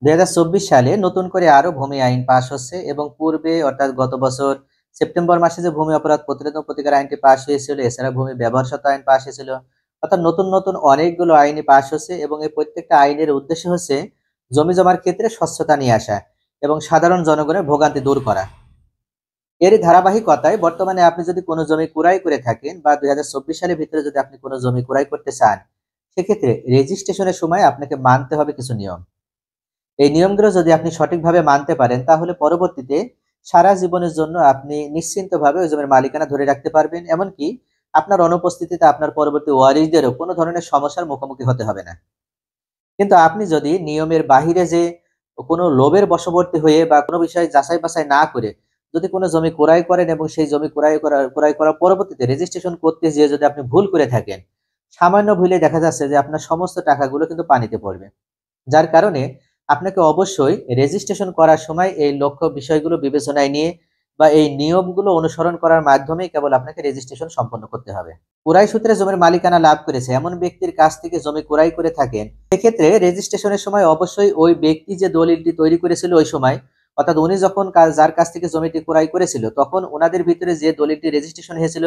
২০২৪ সালে নতুন করে আরো ভূমি আইন পাস হচ্ছে এবং পূর্বে অর্থাৎ গত বছর সেপ্টেম্বর মাসে যে ভূমি অপরাধ প্রতিরোধ ও প্রতিকার আইনটি পাস হয়েছিল, এছাড়া ভূমি ব্যবহার সত্ত্ব আইন পাস হয়েছিল। অর্থাৎ নতুন নতুন অনেকগুলো আইনই পাস হচ্ছে এবং এই প্রত্যেকটা আইনের উদ্দেশ্য হচ্ছে জমি জমার ক্ষেত্রে স্বচ্ছতা নিয়ে আসা এবং সাধারণ জনগণের ভোগান্তি দূর করা। এরই ধারাবাহিকতায় বর্তমানে আপনি যদি কোনো জমি ক্রয় করে থাকেন বা ২০২৪ সালের ভিতরে যদি আপনি কোনো জমি ক্রয় করতে চান, সেক্ষেত্রে রেজিস্ট্রেশনের সময় আপনাকে মানতে হবে কিছু নিয়ম। এই নিয়মগুলো যদি আপনি সঠিকভাবে মানতে পারেন, তাহলে পরবর্তীতে সারা জীবনের জন্য আপনি নিশ্চিন্তভাবে ওই জমির মালিকানা ধরে রাখতে পারবেন। এমনকি আপনার অনুপস্থিতিতে আপনার পরবর্তী ওয়ারিশদেরও কোনো ধরনের সমস্যার মুখোমুখি হতে হবে না। কিন্তু আপনি যদি নিয়মের বাহিরে যে কোনো লোভের বশবর্তী হয়ে বা কোনো বিষয় যাচাই বাছাই না করে যদি কোনো জমি ক্রয় করেন এবং সেই জমি ক্রয় করার পরবর্তীতে রেজিস্ট্রেশন করতে যেয়ে যদি আপনি ভুল করে থাকেন, সামান্য ভুলে দেখা যাচ্ছে যে আপনার সমস্ত টাকাগুলো কিন্তু পানিতে পড়বে। যার কারণে আপনাকে অবশ্যই রেজিস্ট্রেশন করার সময় এই লক্ষ্য বিষয়গুলো বিবেচনায় নিয়ে বা এই নিয়মগুলো অনুসরণ করার মাধ্যমে কেবল আপনাকে রেজিস্ট্রেশন সম্পন্ন করতে হবে। ক্রয় সূত্রে জমির মালিকানা লাভ করেছে এমন ব্যক্তির কাছ থেকে জমি ক্রয় করে থাকেন, সেক্ষেত্রে রেজিস্ট্রেশনের সময় অবশ্যই ওই ব্যক্তি যে দলিলটি তৈরি করেছিল ওই সময়, অর্থাৎ উনি যখন যার কাছ থেকে জমিটি ক্রয় করেছিল তখন ওনাদের ভিতরে যে দলিলটি রেজিস্ট্রেশন হয়েছিল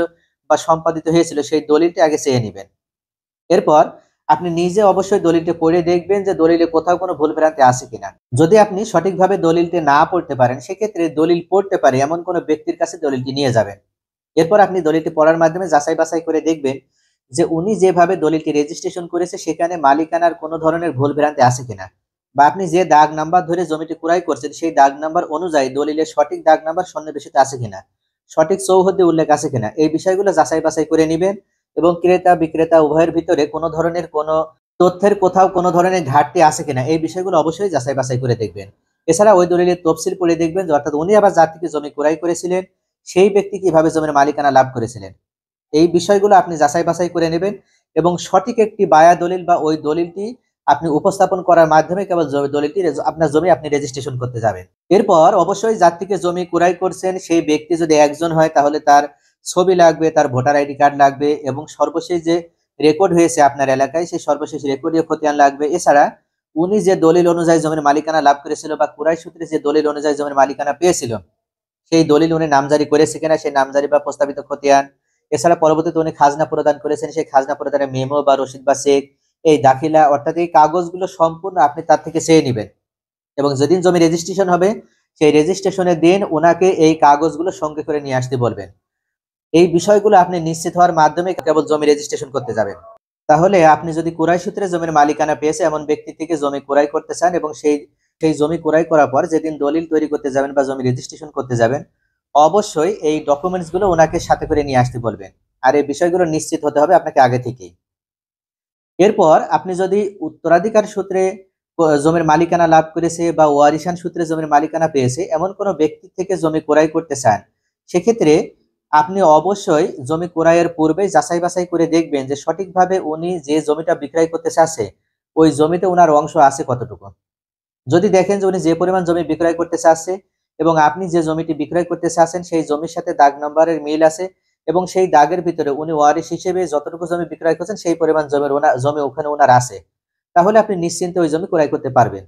বা সম্পাদিত হয়েছিল সেই দলিলটি আগে চেয়ে নেবেন। এরপর আপনি নিজে অবশ্যই দলিলটি পড়ে দেখবেন যে দলিলে কোথাও কোনো ভুল ভ্রান্তি আছে কিনা। যদি আপনি সঠিকভাবে দলিলটি না পড়তে পারেন, সেক্ষেত্রে দলিল পড়তে পারে এমন কোনো ব্যক্তির কাছে দলিলটি নিয়ে যাবেন। এরপর আপনি দলিলটি পড়ার মাধ্যমে যাচাই বাছাই করে দেখবেন যে উনি যেভাবে দলিলটি রেজিস্ট্রেশন করেছে সেখানে মালিকানার কোনো ধরনের ভুল ভ্রান্তি আছে কিনা, বা আপনি যে দাগ নাম্বার ধরে জমিটি ক্রয় করছেন সেই দাগ নাম্বার অনুযায়ী দলিলের সঠিক দাগ নাম্বার সন্নিবেশিত আছে কিনা, সঠিক চৌহদ্দি উল্লেখ আছে কিনা, এই বিষয়গুলো যাচাই বাছাই করে নেবেন। এবং ক্রেতা বিক্রেতা উভয়ের ভিতরে কোনো ধরনের কোনো তথ্যের কোথাও কোনো ধরনের ঘাটতি আছে কিনা এই বিষয়গুলো অবশ্যই যাচাই বাছাই করে দেখবেন। এছাড়া ওই দলিলের তফসিল পড়ে দেখবেন যে অর্থাৎ উনি আবার যার থেকে জমি ক্রয় করেছিলেন সেই ব্যক্তি কিভাবে জমির মালিকানা লাভ করেছিলেন। এই বিষয়গুলো আপনি যাচাই বাছাই করে নেবেন এবং সঠিক একটি বায়া দলিল বা ওই দলিলটি আপনি উপস্থাপন করার মাধ্যমে কেবল দলিলটি আপনার জমি আপনি রেজিস্ট্রেশন করতে যাবেন। এরপর অবশ্যই যার থেকে জমি ক্রয় করছেন সেই ব্যক্তি যদি একজন হয় তাহলে তার ছবি লাগবে, তার ভোটার আইডি কার্ড লাগবে এবং সর্বশেষ যে রেকর্ড হয়েছে আপনার এলাকায় সেই সর্বশেষ রেকর্ডীয় খতিয়ান লাগবে। এছাড়া উনি যে দলিল অনুযায়ী জমির মালিকানা লাভ করেছিল বা ক্রয় সূত্রে যে দলিল অনুযায়ী জমির মালিকানা পেয়েছিল সেই দলিল উনি নামজারি করেছে কিনা সেই নামজারি বা প্রস্তাবিত খতিয়ান। এছাড়া পরবর্তীতে উনি খাজনা প্রদান করেছেন সেই খাজনা প্রদানের মেমো বা রসিদ বা চেক, এই দাখিলা অর্থাৎ এই কাগজগুলো সম্পূর্ণ আপনি তার থেকে চেয়ে নেবেন এবং যেদিন জমি রেজিস্ট্রেশন হবে সেই রেজিস্ট্রেশনের দিন ওনাকে এই কাগজগুলো সঙ্গে করে নিয়ে আসতে বলবেন। এই বিষয়গুলো আপনি নিশ্চিত হওয়ার মাধ্যমে কেবল জমি রেজিস্ট্রেশন করতে যাবেন। তাহলে আপনি যদি ক্রয় সূত্রে জমির মালিকানা পেয়েছে এমন ব্যক্তি থেকে জমি ক্রয় করতে চান এবং সেই সেই জমি ক্রয় করার পর যেদিন দলিল তৈরি করতে যাবেন বা জমি রেজিস্ট্রেশন করতে যাবেন, অবশ্যই এই ডকুমেন্টস গুলো ওনাকে সাথে করে নিয়ে আসতে বলবেন। আর এই বিষয়গুলো নিশ্চিত হতে হবে আপনাকে আগে থেকেই। এরপর আপনি যদি উত্তরাধিকার সূত্রে জমির মালিকানা লাভ করেছে বা ওয়ারিশান সূত্রে জমির মালিকানা পেয়েছে এমন কোনো ব্যক্তি থেকে জমি ক্রয় করতে চান, সেক্ষেত্রে আপনি অবশ্যই জমি ক্রয়ের পূর্বে যাচাই বাছাই করে দেখবেন যে সঠিকভাবে উনি যে জমিটা বিক্রয় করতে চাচ্ছে ওই জমিতে ওনার অংশ আছে কতটুকু। যদি দেখেন যে উনি যে পরিমাণ জমি বিক্রয় করতে চাচ্ছে এবং আপনি যে জমিটি বিক্রয় করতে চাচ্ছেন সেই জমির সাথে দাগ নম্বরের মিল আছে এবং সেই দাগের ভিতরে উনি ওয়ারিশ হিসেবে যতটুকু জমি বিক্রয় করছেন সেই পরিমাণ জমি ওখানে ওনার আছে, তাহলে আপনি নিশ্চিন্তে ওই জমি ক্রয় করতে পারবেন।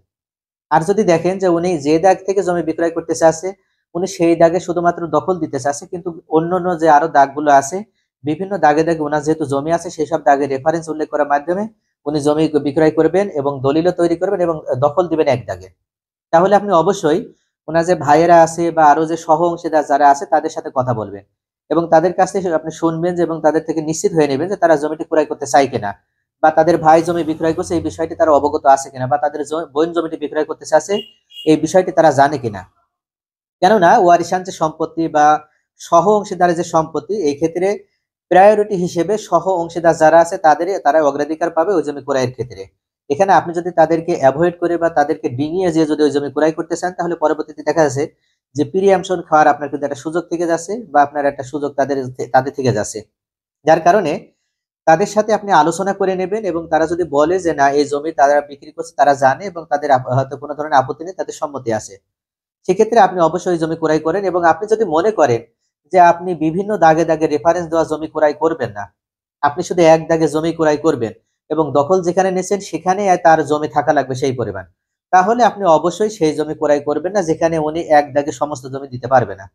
আর যদি দেখেন যে উনি যে দাগ থেকে জমি বিক্রয় করতে চাচ্ছে উনি সেই দাগে শুধুমাত্র দখল দিতে চাচ্ছে, কিন্তু অন্যান্য যে আরো দাগগুলো আছে বিভিন্ন দাগে দাগে ওনার যেহেতু জমি আছে সেই সব দাগের রেফারেন্স উল্লেখ করার মাধ্যমে উনি জমি বিক্রয় করবেন এবং দলিলও তৈরি করবেন এবং দখল দিবেন এক দাগে। তাহলে আপনি অবশ্যই ওনার যে ভাইয়েরা আছে বা আরো যে সহ অংশীদার যারা আছে তাদের সাথে কথা বলবেন এবং তাদের কাছ থেকে আপনি শুনবেন যে এবং তাদের থেকে নিশ্চিত হয়ে নেবেন যে তারা জমিটি ক্রয় করতে চায় কিনা বা তাদের ভাই জমি বিক্রয় করছে এই বিষয়টি তারা অবগত আছে কিনা বা তাদের বোন জমিটি বিক্রয় করতে চাচ্ছে এই বিষয়টি তারা জানে কিনা। কেননা ওয়ারিশান যে সম্পত্তি বা সহ অংশীদারের যে সম্পত্তি এই ক্ষেত্রে প্রায়োরিটি হিসেবে সহ অংশীদার যারা আছে তারা অগ্রাধিকার পাবে ওই জমি ক্রয়ের ক্ষেত্রে। এখানে আপনি যদি তাদেরকে অ্যাভয়েড করে বা তাদেরকে ডিঙিয়ে যে যদি ওই জমি ক্রয় করতে চান তাহলে পরবর্তীতে দেখা যাচ্ছে যে প্রিয়ামশন খাওয়ার আপনার কিন্তু একটা সুযোগ থেকে যাচ্ছে বা আপনার একটা সুযোগ তাদের থেকে যাচ্ছে। যার কারণে তাদের সাথে আপনি আলোচনা করে নেবেন এবং তারা যদি বলে যে না এই জমি তারা বিক্রি করছে তারা জানে এবং তাদের হয়তো কোনো ধরনের আপত্তি নেই, তাদের সম্মতি আছে, সেক্ষেত্রে আপনি অবশ্যই জমি ক্রয় করেন। এবং আপনি যদি মনে করেন যে আপনি বিভিন্ন দাগে দাগে রেফারেন্স দেওয়া জমি ক্রয় করবেন না, আপনি শুধু এক দাগে জমি ক্রয় করবেন এবং দখল যেখানে নিয়েছেন সেখানে তার জমি থাকা লাগবে সেই পরিমাণ, তাহলে আপনি অবশ্যই সেই জমি ক্রয় করবেন না যেখানে উনি এক দাগে সমস্ত জমি দিতে পারবে না।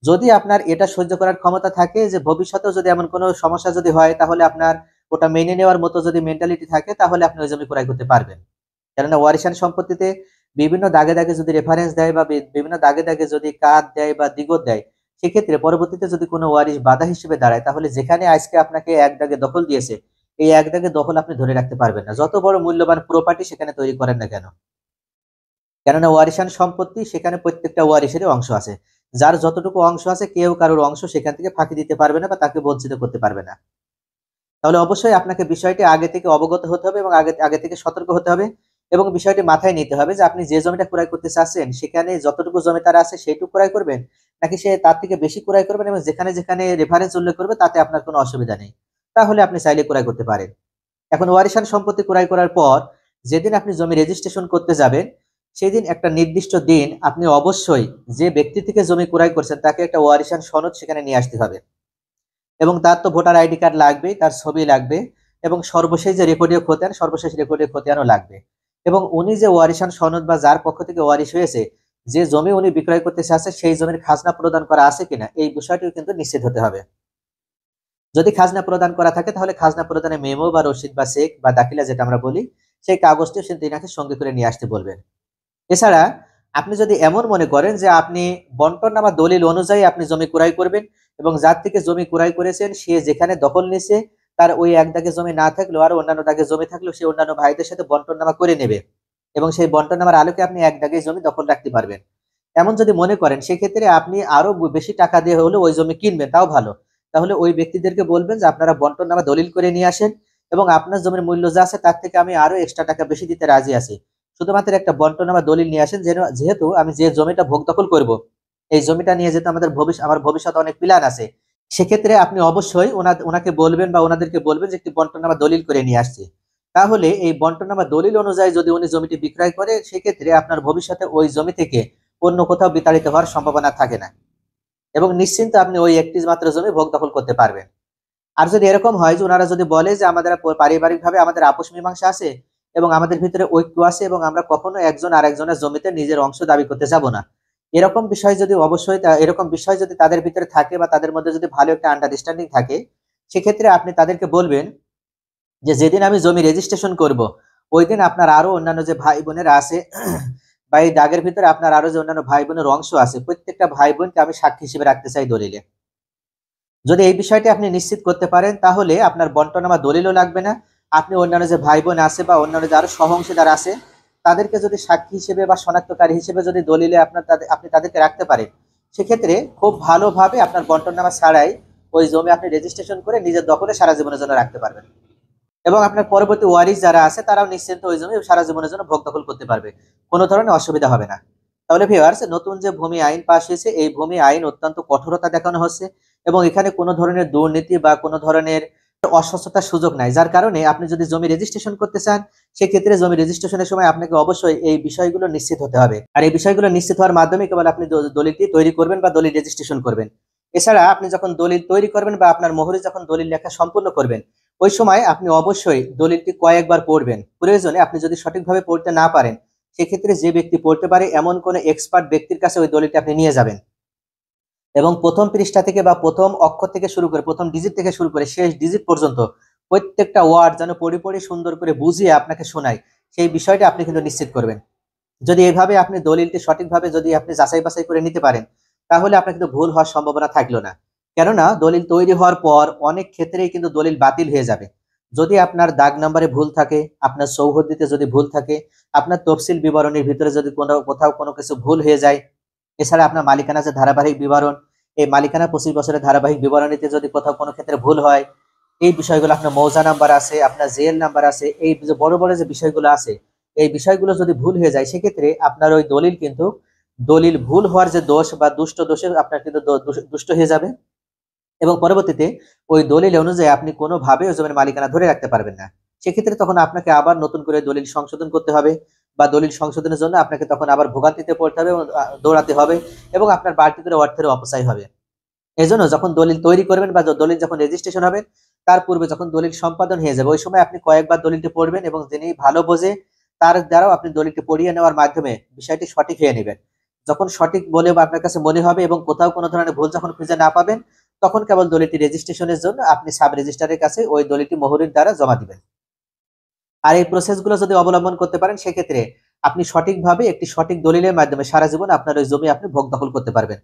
যদি আপনার এটা সহ্য করার ক্ষমতা থাকে যে ভবিষ্যতেও যদি এমন কোনো সমস্যা যদি হয়, তাহলে আপনার ওটা মেনে নেওয়ার মতো যদি মেন্টালিটি থাকে, তাহলে আপনি ওই জমি ক্রয় করতে পারবেন। কেননা ওয়ারিশান সম্পত্তিতে বিভিন্ন দাগে দাগে যদি রেফারেন্স দেয় বা বিভিন্ন দাগে দাগে যদি কাদ দেয় বা দিগত দেয়, সেক্ষেত্রে পরবর্তীতে যদি কোনো ওয়ারিশ বাধা হিসেবে দাঁড়ায়, তাহলে যেখানে আজকে আপনাকে এক দাগে দখল দিয়েছে, এই এক দাগে দখল আপনি ধরে রাখতে পারবেন না, যত বড় মূল্যবান প্রপার্টি সেখানে তৈরি করেন না কেন। কেননা ওয়ারিশান সম্পত্তি, সেখানে প্রত্যেকটা ওয়ারিশেরই অংশ আছে। যার যতটুকু অংশ আছে, কেউ কারোর অংশ সেখান থেকে ফাঁকি দিতে পারবে না বা তাকে বঞ্চিত করতে পারবে না। তাহলে অবশ্যই আপনাকে বিষয়টি আগে থেকে অবগত হতে হবে এবং আগে আগে থেকে সতর্ক হতে হবে এবং বিষয়টি মাথায় নিতে হবে যে আপনি যে জমিটা ক্রয় করতে চাচ্ছেন সেখানে যতটুকু জমি তার আছে সেইটুকু ক্রয় করবেন, নাকি সে তার থেকে বেশি ক্রয় করবেন এবং যেখানে যেখানে রেফারেন্স উল্লেখ করবে তাতে আপনার কোনো অসুবিধা নেই, তাহলে আপনি চাইলে ক্রয় করতে পারেন। এখন ওয়ারিশান সম্পত্তি ক্রয় করার পর যেদিন আপনি জমি রেজিস্ট্রেশন করতে যাবেন, সেই দিন একটা নির্দিষ্ট দিন আপনি অবশ্যই যে ব্যক্তি থেকে জমি ক্রয় করছেন তাকে একটা ওয়ারিশান সনদ সেখানে নিয়ে আসতে হবে এবং তার তো ভোটার আইডি কার্ড লাগবেই, তার ছবি লাগবে এবং সর্বশেষ যে রেকর্ডীয় খতিয়ান, সর্বশেষ রেকর্ডীয় খতিয়ানও লাগবে। এবং উনি যে ওয়ারিশান সনদ বা যার পক্ষ থেকে ওয়ারিশ হয়েছে, যে জমি উনি বিক্রয় করতে চাচ্ছে সেই জমির খাজনা প্রদান করা আছে কিনা এই বিষয়টিও কিন্তু নিশ্চিত হতে হবে। যদি খাজনা প্রদান করা থাকে তাহলে খাজনা প্রদানের মেমো বা রসিদ বা চেক বা দাখিলা যেটা আমরা বলি, সেই কাগজটি সে তিনাকে সঙ্গে করে নিয়ে আসতে বলবেন। এছাড়া আপনি যদি এমন মনে করেন যে আপনি বন্টননামা দলিল অনুযায়ী আপনি জমি ক্রয় করবেন এবং যার থেকে জমি ক্রয় করেছেন সে যেখানে দখল নিছে তার ওই এক দাগে জমি না থাকলেও আর অন্যান্য দাগে জমি থাকলেও সে অন্যান্য ভাইদের সাথে বন্টননামা করে নেবে এবং সেই বন্টননামার আলোকে আপনি এক দাগে জমি দখল রাখতে পারবেন, এমন যদি মনে করেন, সেক্ষেত্রে আপনি আরো বেশি টাকা দিয়ে হলে ওই জমি কিনবেন, তাও ভালো। তাহলে ওই ব্যক্তিদেরকে বলবেন যে আপনারা বন্টননামা দলিল করে নিয়ে আসেন এবং আপনার জমির মূল্য যা আছে তার থেকে আমি আরো এক্সট্রা টাকা বেশি দিতে রাজি আছি, শুধুমাত্র একটা বন্টনামা দলিল নিয়ে আসেন। যেহেতু আমি যে জমিটা ভোগ দখল করব, এই জমিটা নিয়ে যেহেতু আমার ভবিষ্যতে অনেক প্ল্যান আছে, সেক্ষেত্রে আপনি অবশ্যই ওনাকে বলবেন বা ওনাদেরকে বলবেন যে একটি বন্টনামা দলিল করে নিয়ে আসছি। তাহলে এই বন্টনামা দলিল অনুযায়ী যদি উনি জমিটি বিক্রয় করে, সেক্ষেত্রে আপনার ভবিষ্যতে ওই জমি থেকে অন্য কোথাও বিতাড়িত হওয়ার সম্ভাবনা থাকে না এবং নিশ্চিন্ত আপনি ওই একটি মাত্র জমি ভোগ দখল করতে পারবেন। আর যদি এরকম হয় যে ওনারা যদি বলে যে আমাদের পারিবারিকভাবে আমাদের আপোষ মীমাংসা আছে এবং আমাদের ভিতরে ঐক্য আছে এবং আমরা কখনো একজন আরেকজনের জমিতে নিজের অংশ দাবি করতে যাব না, এরকম বিষয় যদি অবশ্যই এরকম বিষয় যদি তাদের ভিতরে থাকে বা তাদের মধ্যে যদি ভালো একটা আন্ডারস্ট্যান্ডিং থাকে, সেক্ষেত্রে আপনি তাদেরকে বলবেন যে যেদিন আমি জমি রেজিস্ট্রেশন করব, ওই দিন আপনার আরো অন্যান্য যে ভাই বোনেরা আছে বা এই দাগের ভিতরে আপনার আরো যে অন্যান্য ভাই বোনের অংশ আছে, প্রত্যেকটা ভাই বোনকে আমি সাক্ষী হিসেবে রাখতে চাই দলিলে। যদি এই বিষয়টি আপনি নিশ্চিত করতে পারেন, তাহলে আপনার বন্টনামা দলিলও লাগবে না। আপনি অন্যান্য যে ভাই বোন আছে বা অন্যান্য যে আরো সহ অংশীদার আছে, তাদেরকে যদি সাক্ষী হিসেবে বা শনাক্তকারী হিসেবে যদি দলিলে আপনি তাদেরকে রাখতে পারেন, সেক্ষেত্রে খুব ভালোভাবে আপনার বন্টনামা ছাড়াই ওই জমি আপনি রেজিস্ট্রেশন করে নিজের দখলে সারা জীবনের জন্য রাখতে পারবেন এবং আপনার পরবর্তী ওয়ারিশ যারা আছে তারাও নিশ্চিন্ত ওই জমি সারা জীবনের জন্য ভোগ দখল করতে পারবে, কোনো ধরনের অসুবিধা হবে না। তাহলে ভিউয়ার্স, নতুন যে ভূমি আইন পাশ হয়েছে, এই ভূমি আইন অত্যন্ত কঠোরতা দেখানো হচ্ছে এবং এখানে কোনো ধরনের দুর্নীতি বা কোনো ধরনের অস্বচ্ছতার সুযোগ নাই, যার কারণে আপনি যদি জমি রেজিস্ট্রেশন করতে চান, সেক্ষেত্রে জমি রেজিস্ট্রেশনের সময় আপনাকে অবশ্যই এই বিষয়গুলো নিশ্চিত হতে হবে। আর এই বিষয়গুলো নিশ্চিত হওয়ার মাধ্যমে কেবল আপনি দলিলটি তৈরি করবেন বা দলিল রেজিস্ট্রেশন করবেন। এছাড়া আপনি যখন দলিল তৈরি করবেন বা আপনার মোহরে যখন দলিল লেখা সম্পূর্ণ করবেন, ওই সময় আপনি অবশ্যই দলিলটি কয়েকবার পড়বেন। প্রয়োজনে আপনি যদি সঠিকভাবে পড়তে না পারেন, সেক্ষেত্রে যে ব্যক্তি পড়তে পারে এমন কোন এক্সপার্ট ব্যক্তির কাছে ওই দলিলটি আপনি নিয়ে যাবেন এবং প্রথম পৃষ্ঠা থেকে বা প্রথম অক্ষর থেকে শুরু করে প্রথম ডিজিট থেকে শুরু করে শেষ ডিজিট পর্যন্ত প্রত্যেকটা ওয়ার্ড যেন পড়ে সুন্দর করে বুঝিয়ে আপনাকে শোনায়, সেই বিষয়টা আপনি কিন্তু নিশ্চিত করবেন। যদি এইভাবে আপনি দলিলটি সঠিকভাবে যদি আপনি যাচাই বাছাই করে নিতে পারেন, তাহলে আপনার কিন্তু ভুল হওয়ার সম্ভাবনা থাকলো না। কেননা দলিল তৈরি হওয়ার পর অনেক ক্ষেত্রেই কিন্তু দলিল বাতিল হয়ে যাবে। যদি আপনার দাগ নাম্বারে ভুল থাকে, আপনার সৌহদ্দিতে যদি ভুল থাকে, আপনার তফসিল বিবরণীর ভিতরে যদি কোথাও কোনো কিছু ভুল হয়ে যায়, এছাড়া আপনার মালিকানা যে ধারাবাহিক বিবরণ, এই মালিকানা 25 বছরের ধারাবাহিক বিবরণীতে যদি কোথাও কোনো ক্ষেত্রে ভুল হয়, এই বিষয়গুলো আপনার মৌজা নাম্বার আছে, আপনার জেএল নাম্বার আছে, এই যে বড় বড় যে বিষয়গুলো আছে, এই বিষয়গুলো যদি ভুল হয়ে যায়, সেক্ষেত্রে আপনার ওই দলিল কিন্তু দলিল ভুল হওয়ার যে দোষ বা দোষে আপনার কিন্তু দুষ্ট হয়ে যাবে এবং পরবর্তীতে ওই দলিল অনুযায়ী আপনি কোনোভাবে ওই জমির মালিকানা ধরে রাখতে পারবেন না। সেক্ষেত্রে তখন আপনাকে আবার নতুন করে দলিল সংশোধন করতে হবে বা দলিল সংশোধনের জন্য আপনাকে তখন আবার ভোগান্তিতে পড়তে হবে এবং দৌড়াতে হবে এবং আপনার বাড়তি করে অর্থের অপচয় হবে। এজন্য যখন দলিল তৈরি করবেন বা দলিল যখন রেজিস্ট্রেশন হবে, তার পূর্বে যখন দলিল সম্পাদন হয়ে যাবে, ওই সময় আপনি কয়েকবার দলিলটি পড়বেন এবং যিনি ভালো বোঝে তার দ্বারাও আপনি দলিলটি পড়িয়ে নেওয়ার মাধ্যমে বিষয়টি সঠিক হয়ে নেবেন। যখন সঠিক বলে বা আপনার কাছে মনে হবে এবং কোথাও কোনো ধরনের ভুল যখন খুঁজে না পাবেন, তখন কেবল দলিলটি রেজিস্ট্রেশনের জন্য আপনি সাব রেজিস্ট্রারের কাছে ওই দলিলটি মোহরের দ্বারা জমা দিবেন। আর এই প্রসেসগুলো যদি অবলম্বন করতে পারেন, সেক্ষেত্রে আপনি সঠিকভাবে একটি সঠিক দলিলের মাধ্যমে সারা জীবন আপনার ওই জমি আপনি ভোগ দখল করতে পারবেন।